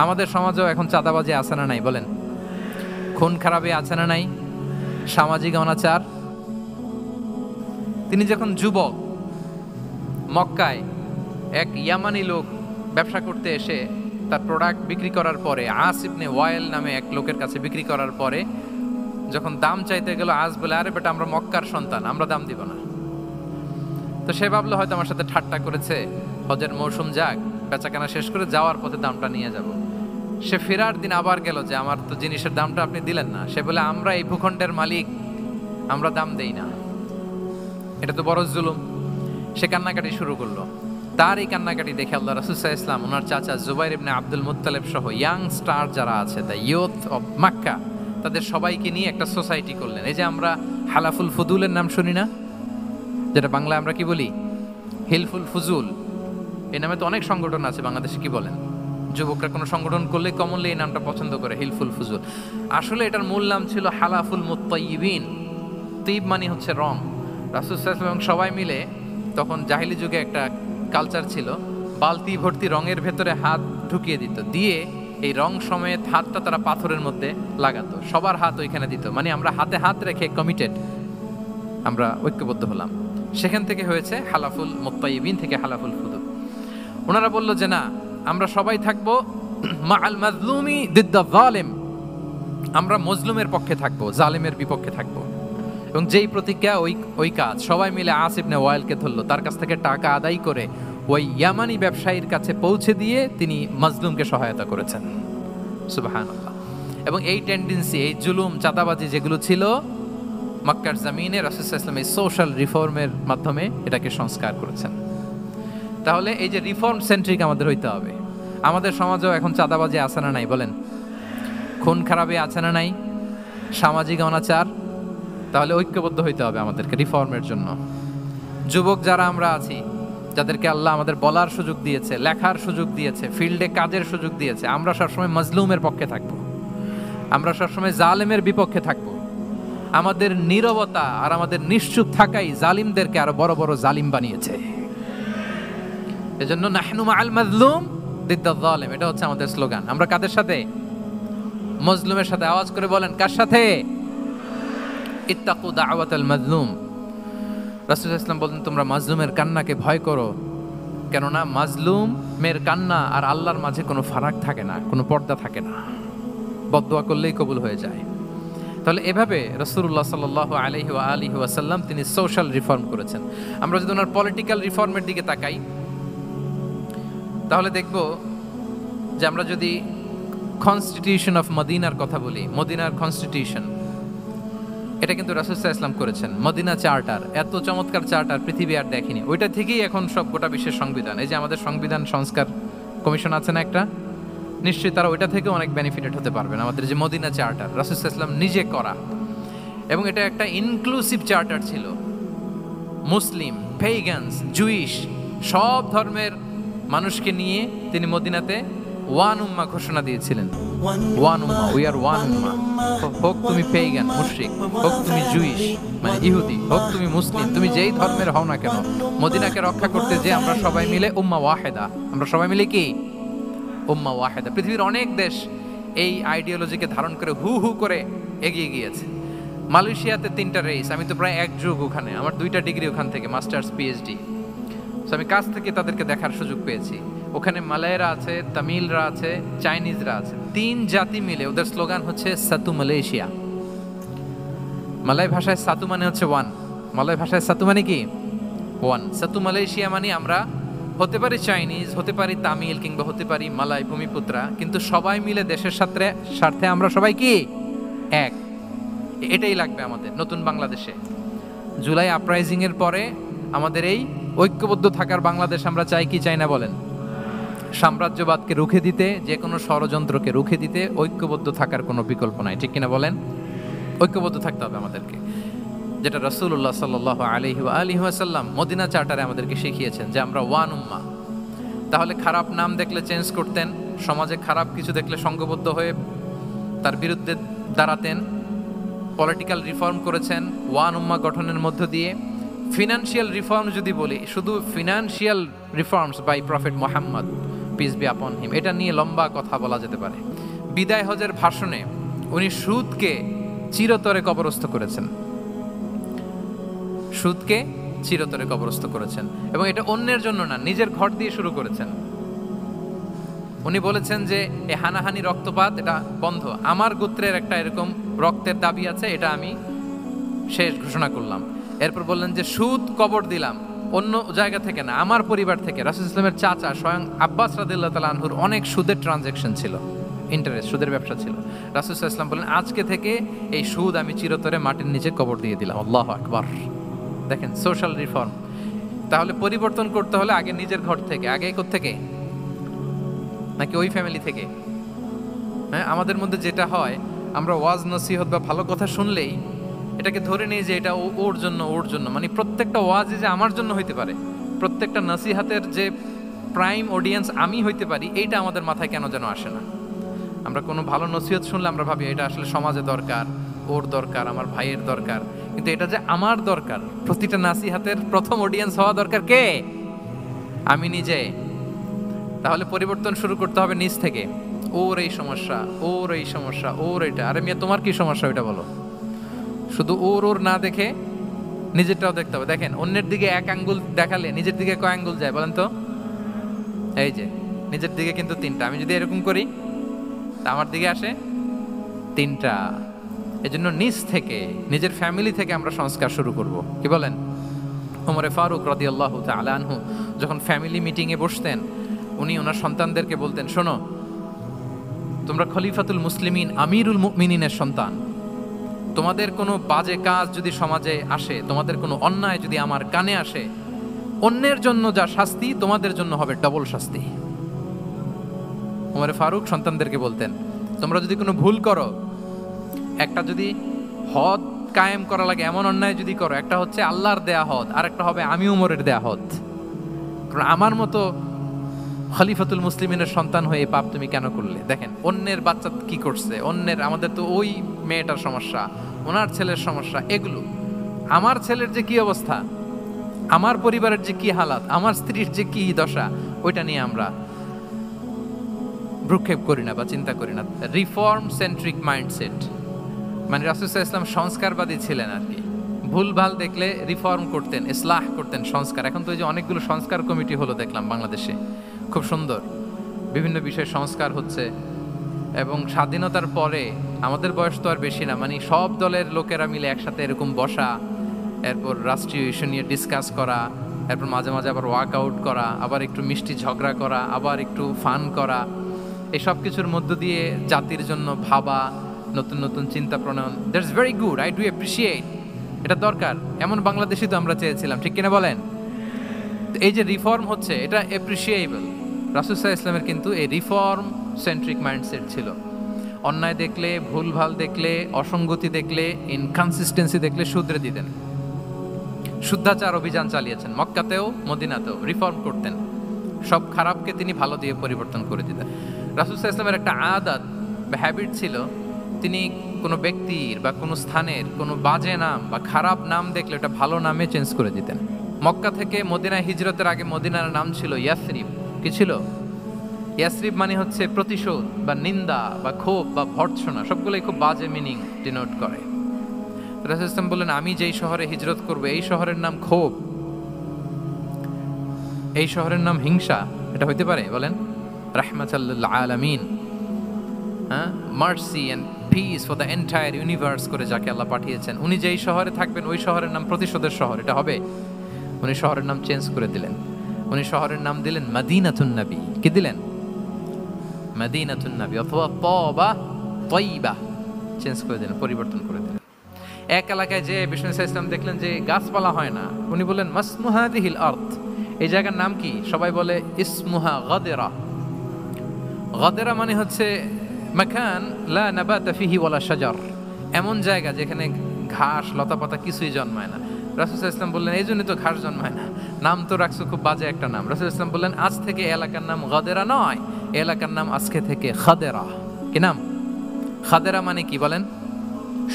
আমাদের সমাজেও এখন চাঁদাবাজি আছে না নাই বলেন? খুন খারাপি আছে না নাই? সামাজিক অনাচার। তিনি যখন যুবক, মক্কায় এক ইয়ামানি লোক ব্যবসা করতে এসে তার প্রোডাক্ট বিক্রি করার পরে, আস ইবনে ওয়াইল নামে এক লোকের কাছে বিক্রি করার পরে যখন দাম চাইতে গেল, আস বলে, আরে বেটা আমরা মক্কার সন্তান, আমরা দাম দিব না। তো সে ভাবলো হয়তো আমার সাথে ঠাট্টা করেছে, হজের মৌসুম যাক, বেচাকেনা শেষ করে যাওয়ার পথে দামটা নিয়ে যাব। সে ফেরার দিন আবার গেল যে আমার তো জিনিসের দামটা আপনি দিলেন না। সে বলে, আমরা এই ভূখণ্ডের মালিক, আমরা দাম দেই না, এটা তো বড় জুলুম। সে কান্নাকাটি শুরু করলো। তার এই কান্নাকাটি দেখে আল্লাহ রাসূল সাল্লাল্লাহু আলাইহি ওয়াসাল্লাম ওনার চাচা জুবাইর ইবনে আব্দুল মুত্তালিব সহ ইয়াং স্টার যারা আছে, দ্য ইয়ুথ অফ মক্কা, তাদের সবাইকে নিয়ে একটা সোসাইটি করলেন। এই যে আমরা হালাফুল ফুদুলের নাম শুনি না, যেটা বাংলায় আমরা কি বলি হিলফুল ফুজুল, এই নামে তো অনেক সংগঠন আছে বাংলাদেশে। কি বলেন, যুবকরা কোনো সংগঠন করলে কমনলি এই নামটা পছন্দ করে, হিলফুল ফুজুল। আসলে এটার মূল নাম ছিল হালাফুল মুত্তাইয়িবিন। তিব মানে হচ্ছে রং। রাসূল সাল্লাল্লাহু আলাইহি ওয়াসাল্লাম সবাই মিলে, তখন জাহিলি যুগে একটা কালচার ছিল, বালতি ভর্তি রঙের ভেতরে হাত ঢুকিয়ে দিত, দিয়ে এই রং সমেত হাতটা তারা পাথরের মধ্যে লাগাতো, সবার হাত ওইখানে দিত। মানে আমরা হাতে হাত রেখে কমিটেড, আমরা ঐক্যবদ্ধ হলাম। সেখান থেকে হয়েছে হালাফুল মুত্তাইয়িবিন থেকে হালাফুল ফুদুল। ওনারা বলল যে না, আমরা সবাই থাকবো মাআল মাজলুমি দিদ্দা যালিম, আমরা মজলুমের পক্ষে থাকবো, জালিমের বিপক্ষে থাকবো। এবং যেই প্রতিজ্ঞা ওই কাজ, সবাই মিলে আস ইবনে ওয়াইলকে ধরলো, তার কাছ থেকে টাকা আদায় করে ওই ইয়ামানি ব্যবসায়ীর কাছে পৌঁছে দিয়ে তিনি মাজলুমকে সহায়তা করেছেন। সুবহানাল্লাহ। এবং এই টেন্ডেন্সি, এই জুলুম, চাঁদাবাজি যেগুলো ছিল মক্কার জমিনে, রাসূল সাল্লাল্লাহু আলাইহি ওয়াসাল্লাম এই সোশ্যাল রিফর্মের মাধ্যমে এটাকে সংস্কার করেছেন। তাহলে এই যে রিফর্ম সেন্ট্রিক আমাদের হইতে হবে। আমাদের সমাজেও এখন চাঁদাবাজি আছে না নাই বলেন? খুন খারাপি আছে না নাই? সামাজিক অনাচার। তাহলে ঐক্যবদ্ধ হইতে হবে আমাদেরকে রিফর্মের জন্য। যুবক যারা আমরা আছি, যাদেরকে আল্লাহ আমাদের বলার সুযোগ দিয়েছে, লেখার সুযোগ দিয়েছে, ফিল্ডে কাজের সুযোগ দিয়েছে, আমরা সবসময় মজলুমের পক্ষে থাকবো, আমরা সবসময় জালেমের বিপক্ষে থাকবো। আমাদের নীরবতা আর আমাদের নিশ্চুপ থাকাই জালিমদেরকে আরো বড় বড় জালিম বানিয়েছে। এজন্য নাহনু মাআল মাজলুম দিদ্দা যালিম, এটা হচ্ছে আমাদের স্লোগান। আমরা কাদের সাথে? মজলুমের সাথে। আওয়াজ করে বলেন, কার সাথে? ইত্তাকু দাওয়াতাল মাজলুম। রাসূল সাল্লাল্লাহু আলাইহি ওয়াসাল্লাম বলেন, তোমরা মাজলুমের কান্নাকে ভয় করো, কেননা মাজলুমের কান্না আর আল্লাহর মাঝে কোনো ফারাক থাকে না, কোনো পর্দা থাকে না, বদদোয়া করলেই কবুল হয়ে যায়। তাহলে এভাবে রাসূলুল্লাহ সাল্লাল্লাহু আলাইহি ওয়া আলিহি ওয়াসাল্লাম তিনি সোশ্যাল রিফর্ম করেছেন। আমরা যদি ওনার পলিটিক্যাল রিফর্মের দিকে তাকাই, তাহলে দেখব যে আমরা যদি কনস্টিটিউশন অফ মদিনার কথা বলি, মদিনার কনস্টিটিউশন, এটা কিন্তু রাসূল সাল্লাল্লাহু আলাইহি ওয়াসাল্লাম করেছেন। মদিনা চার্টার, এত চমৎকার চার্টার পৃথিবী আর দেখেনি। ওইটা থেকেই এখন সব গোটা বিশ্বের সংবিধান। এই যে আমাদের সংবিধান সংস্কার কমিশন আছে না একটা, নিশ্চয়ই তারা ওইটা থেকে অনেক বেনিফিটেড হতে পারবেন। আমাদের যে মদিনা চার্টার, রাসূল সাল্লাল্লাহু আলাইহি ওয়াসাল্লাম নিজে করা, এবং এটা একটা ইনক্লুসিভ চার্টার ছিল। মুসলিম, পেগানস, জুইশ, সব ধর্মের মানুষকে নিয়ে তিনি মদিনাতে ওয়ান উম্মাহ ঘোষণা দিয়েছিলেন। ওয়ান উম্মাহ, উই আর ওয়ান উম্মাহ। হোক তুমি পেগান মুশরিক, হোক তুমি জুইশ মানে ইহুদি, হোক তুমি মুসলিম, তুমি যেই ধর্মের হও না কেন, মদিনাকে রক্ষা করতে যে আমরা সবাই মিলে উম্মাহ ওয়াহিদা, আমরা সবাই মিলে কি উম্মাহ ওয়াহিদা। পৃথিবীর অনেক দেশ এই আইডিওলজিকে ধারণ করে হু হু করে এগিয়ে গিয়েছে। মালয়েশিয়াতে 3টা রেস, আমি তো প্রায় এক যুগ ওখানে, আমার 2টা ডিগ্রি ওখান থেকে, মাস্টার্স পিএইচডি। সো আমি কাছ থেকে তাদেরকে দেখার সুযোগ পেয়েছি। ওখানে মালয়েরা আছে, তামিলরা আছে, চাইনিজরা আছে, 3 জাতি মিলে ওদের স্লোগান হচ্ছে সাতু মালয়েশিয়া। মালয় ভাষায় সাতু মানে হচ্ছে ওয়ান, মালয় ভাষায় সাতু মানে কি ওয়ান। সাতু মালয়েশিয়া মানে আমরা হতে পারি চাইনিজ, হতে পারি তামিল, কিংবা হতে পারি মালয় ভূমিপুত্রা, কিন্তু সবাই মিলে দেশের স্বার্থে আমরা সবাই কি এক। এটাই লাগবে আমাদের নতুন বাংলাদেশে। জুলাই আপরাইজিং এর পরে আমাদের এই ঐক্যবদ্ধ থাকার বাংলাদেশ আমরা চাই কি চাই না বলেন? সাম্রাজ্যবাদকে রুখে দিতে, যে কোনো ষড়যন্ত্রকে রুখে দিতে ঐক্যবদ্ধ থাকার কোনো বিকল্প নাই, ঠিক কিনা বলেন? ঐক্যবদ্ধ থাকতে হবে আমাদেরকে, যেটা রাসূলুল্লাহ সাল্লাল্লাহু আলাইহি ওয়া আলিহি ওয়াসাল্লাম মদিনা চার্টারে আমাদেরকে শিখিয়েছেন যে আমরা ওয়ান উম্মাহ। তাহলে খারাপ নাম দেখলে চেঞ্জ করতেন, সমাজে খারাপ কিছু দেখলে সংঘবদ্ধ হয়ে তার বিরুদ্ধে দাঁড়াতেন। পলিটিক্যাল রিফর্ম করেছেন ওয়ান উম্মাহ গঠনের মধ্য দিয়ে। ফিনান্সিয়াল রিফর্ম যদি বলি, শুধু financial reforms by prophet Muhammad peace be upon him, এটা নিয়ে লম্বা কথা বলা যেতে পারে। বিদায় হজের ভাষণে উনি সুদকে চিরতরে কবরস্থ করেছেন, সুদকে চিরতরে কবরস্থ করেছেন, এবং এটা অন্যের জন্য না, নিজের ঘর দিয়ে শুরু করেছেন। উনি বলেছেন যে এই হানাহানি রক্তপাত এটা বন্ধ, আমার গোত্রের একটা এরকম রক্তের দাবি আছে, এটা আমি শেষ ঘোষণা করলাম। এরপর বললেন যে সুদ কবর দিলাম, অন্য জায়গা থেকে না, আমার পরিবার থেকে। রাসূল ইসলামের চাচা স্বয়ং আব্বাস রাদিয়াল্লাহু তাআলা আনহুর অনেক সুদের ট্রানজ্যাকশন ছিল, ইন্টারেস্ট, সুদের ব্যবসা ছিল। রাসূল সাল্লাল্লাহু আলাইহি ওয়াসাল্লাম বলেন আজকে থেকে এই সুদ আমি চিরতরে মাটির নিচে কবর দিয়ে দিলাম। আল্লাহু আকবার। দেখেন সোশ্যাল রিফর্ম। তাহলে পরিবর্তন করতে হলে আগে নিজের ঘর থেকে, আগে কোত্থেকে, নাকি ওই ফ্যামিলি থেকে? হ্যাঁ, আমাদের মধ্যে যেটা হয়, আমরা ওয়াজ নসিহত বা ভালো কথা শুনলেই এটাকে ধরে নিই যে এটা ওর জন্য, ওর জন্য, মানে প্রত্যেকটা ওয়াজে যে আমার জন্য হইতে পারে, প্রত্যেকটা নসিহাতের যে প্রাইম অডিয়েন্স আমি হইতে পারি, এইটা আমাদের মাথায় কেন যেন আসে না। আমরা কোনো ভালো নসিহত শুনলে আমরা ভাবি এটা আসলে সমাজে দরকার, ওর দরকার, আমার ভাইয়ের দরকার, কিন্তু এটা যে আমার দরকার, প্রতিটা নাসিহাতের প্রথম অডিয়েন্স হওয়া দরকার কে? আমি নিজে। তাহলে পরিবর্তন শুরু করতে হবে নিজ থেকে। ওর এই সমস্যা, ওর এই সমস্যা, ওর এটা, আরে মিয়া তোমার কি সমস্যা ওইটা বলো। শুধু ওর ওর না দেখে নিজেরটাও দেখতে হবে। দেখেন অন্যের দিকে এক আঙ্গুল দেখালে নিজের দিকে কয় আঙ্গুল যায় বলেন তো? এই যে নিজের দিকে কিন্তু তিনটা। আমি যদি এরকম করি তা আমার দিকে আসে তিনটা। এজন্য নিজ থেকে, নিজের ফ্যামিলি থেকে আমরা সংস্কার শুরু করব। কি বলেন? ওমরে ফারুক রাদিয়াল্লাহু তাআলা আনহু যখন ফ্যামিলি মিটিংয়ে বসতেন, উনি ওনার সন্তানদেরকে বলতেন, শোনো, তোমরা খলিফাতুল মুসলিমিন, আমিরুল মুমিনিনের সন্তান। তোমাদের কোনো বাজে কাজ যদি সমাজে আসে, তোমাদের কোনো অন্যায় যদি আমার কানে আসে, অন্যের জন্য যা শাস্তি তোমাদের জন্য হবে ডবল শাস্তি। ওমরে ফারুক সন্তানদেরকে বলতেন, তোমরা যদি কোনো ভুল করো, একটা যদি হদ কায়েম করা লাগে এমন অন্যায় যদি করো, একটা হচ্ছে আল্লাহর দেয়া হদ, আর একটা হবে আমি উমরের দেয়া হদ। কারণ আমার মতো খলিফাতুল মুসলিমিনের সন্তান হয়ে এই পাপ তুমি কেন করলে? দেখেন অন্যের বাচ্চা কি করছে, অন্যের, আমাদের তো ওই মেয়েটার সমস্যা, ওনার ছেলের সমস্যা, এগুলো আমার ছেলের যে কি অবস্থা, আমার পরিবারের যে কি হালাত, আমার স্ত্রীর যে কি দশা, ওইটা নিয়ে আমরা ভ্রুক্ষেপ করি না বা চিন্তা করি না। রিফর্ম সেন্ট্রিক মাইন্ডসেট, মানে রাসূল সাল্লাল্লাহু আলাইহি ওয়াসাল্লাম সংস্কারবাদী ছিলেন আর কি। ভুলভাল দেখলে রিফর্ম করতেন, ইসলাহ করতেন, সংস্কার। এখন তো এই যে অনেকগুলো সংস্কার কমিটি হলো দেখলাম বাংলাদেশে, খুব সুন্দর, বিভিন্ন বিষয়ে সংস্কার হচ্ছে। এবং স্বাধীনতার পরে, আমাদের বয়স তো আর বেশি না, মানে সব দলের লোকেরা মিলে একসাথে এরকম বসা, এরপর রাষ্ট্রীয় ইস্যু নিয়ে ডিসকাস করা, এরপর মাঝে মাঝে আবার ওয়ার্কআউট করা, আবার একটু মিষ্টি ঝগড়া করা, আবার একটু ফান করা, এই সব কিছুর মধ্য দিয়ে জাতির জন্য ভাবা, নতুন নতুন চিন্তা প্রণয়ন, that's very good, I do appreciate, এটা দরকার। এমন বাংলাদেশই তো আমরা চেয়েছিলাম, ঠিক কিনা বলেন? এই যে রিফর্ম হচ্ছে, এটা অ্যাপ্রিসিয়েবল। রাসূল সাল্লাল্লাহু আলাইহি ওয়াসাল্লামের কিন্তু এই রিফর্ম সেন্ট্রিক মাইন্ডসেট ছিল। অন্যায় দেখলে, ভুলভাল দেখলে, অসঙ্গতি দেখলে, ইনকনসিস্টেন্সি দেখলে শুধরে দিতেন। শুদ্ধাচার অভিযান চালিয়েছেন মক্কাতেও, মদিনাতেও, রিফর্ম করতেন। সব খারাপকে তিনি ভালো দিয়ে পরিবর্তন করে দিতেন। রাসূল সাল্লাল্লাহু আলাইহি ওয়াসাল্লামের একটা আদত বা হ্যাবিট ছিল, তিনি কোনো ব্যক্তির বা কোনো স্থানের কোনো বাজে নাম বা খারাপ নাম দেখলে ওটা ভালো নামে চেঞ্জ করে দিতেন। মক্কা থেকে মদিনায় হিজরতের আগে মদিনার নাম ছিল ইয়াসরিব। কি ছিল? ইয়াসরিব মানে হচ্ছে প্রতিশোধ বা নিন্দা বা ক্ষোভ বা ভর্ৎসনা, সবগুলোই খুব বাজে মিনিং ডিনোট করে। রাসূল সাল্লাল্লাহু বললেন, আমি যেই শহরে হিজরত করব এই শহরের নাম ক্ষোভ, এই শহরের নাম হিংসা, এটা হইতে পারে? বলেন। রাহমাতাল লিল আলামিন, হ্যাঁ, mercy and peace for the entire universe করে যাকে আল্লাহ পাঠিয়েছেন, উনি যেই শহরে থাকবেন ওই শহরের নাম প্রতিশোধের শহর, এটা হবে? উনি শহরের নাম চেঞ্জ করে দিলেন। উনি শহরের নাম দিলেন মদিনাতুন নবী। কি দিলেন? মদিনাতুন নবী, অথবা তওবা, তয়্যিবা, চেঞ্জ করে দিলেন, পরিবর্তন করে দিলেন। এক এলাকায় যে বিষ্ণু ইসলাম দেখলেন যে গাছপালা হয় না, উনি বললেন মাসমু হাযিহিল আরদ, এই জায়গার নাম কি? সবাই বলে ইসমুহা গাদেরা। গাদেরা মানে হচ্ছে মাকান লা নাবাতা ফিহি ওয়ালা শাজার, এমন জায়গা যেখানে ঘাস লতাপাতা কিছুই জন্মায় না। রাসূল সাল্লাল্লাহু আলাইহি ওয়াসাল্লাম বললেন, এই জন্যই তো ঘাস জন্মায় না, নাম তো রাখছো খুব বাজে একটা নাম। রাসূল সাল্লাল্লাহু আলাইহি ওয়াসাল্লাম বললেন, আজ থেকে এলাকার নাম গাদেরা নয়, এলাকার নাম আজকে থেকে খাদেরা। কি নাম? খাদেরা মানে কি বলেন?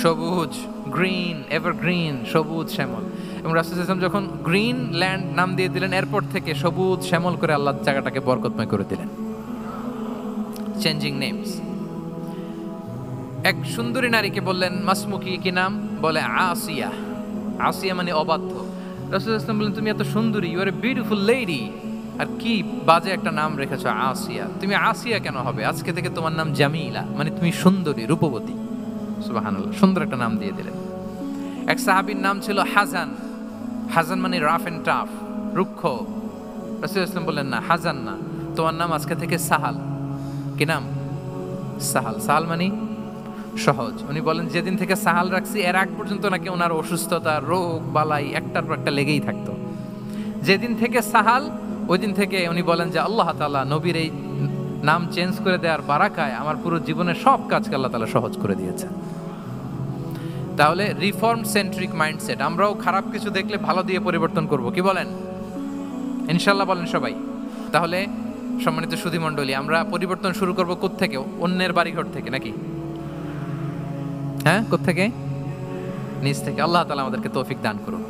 সবুজ, গ্রিন, এভারগ্রিন, সবুজ শ্যামল। এবং রাসূল সাল্লাল্লাহু আলাইহি ওয়াসাল্লাম যখন গ্রিন ল্যান্ড নাম দিয়ে দিলেন, এরপর থেকে সবুজ শ্যামল করে আল্লাহ জায়গাটাকে বরকতময় করে দিলেন। Changing names. এক সুন্দরী নারীকে বললেন মাসমুকি, কি নাম? বলে আসিয়া। আসিয়া মানে অবাধ্য। রাসূল ইসলাম বললেন তুমি এত সুন্দরী, you are a beautiful lady, আর কি বাজে একটা নাম রেখেছো আসিয়া। তুমি আসিয়া কেন হবে? আজকে থেকে তোমার নাম জামিলা, মানে তুমি সুন্দরী, রূপবতী। সুবহানাল্লাহ, সুন্দর একটা নাম দিয়ে দিলেন। এক সাহাবীর নাম ছিল হাজান। হাজান মানে রাফ এন্ড টাফ, রুক্ষ। রাসূল ইসলাম বললেন না, হাজান না, তোমার নাম আজকে থেকে সাহাল। কি নাম? সাহাল। সাহাল মানে সহজ। উনি বলেন যেদিন থেকে সাহাল রাখছি এর আগ পর্যন্ত নাকি ওনার অসুস্থতা, রোগ বালাই একটার পর একটা লেগেই থাকতো। যেদিন থেকে সাহাল, ওই দিন থেকে উনি বলেন যে আল্লাহ তাআলা নবীর এই নাম চেঞ্জ করে দেওয়ার বারাকায় আমার পুরো জীবনের সব কাজকে আল্লাহ তাআলা সহজ করে দিয়েছে। তাহলে রিফর্ম সেন্ট্রিক মাইন্ডসেট, আমরাও খারাপ কিছু দেখলে ভালো দিয়ে পরিবর্তন করব, কি বলেন? ইনশাআল্লাহ বলেন সবাই। তাহলে সম্মানিত সুধী মণ্ডলী, আমরা পরিবর্তন শুরু করব কোত্থেকে? অন্যের বাড়িঘর থেকে নাকি? হ্যাঁ, কোত্থেকে? নিজ থেকে। আল্লাহ তাআলা আমাদেরকে তৌফিক দান করুন।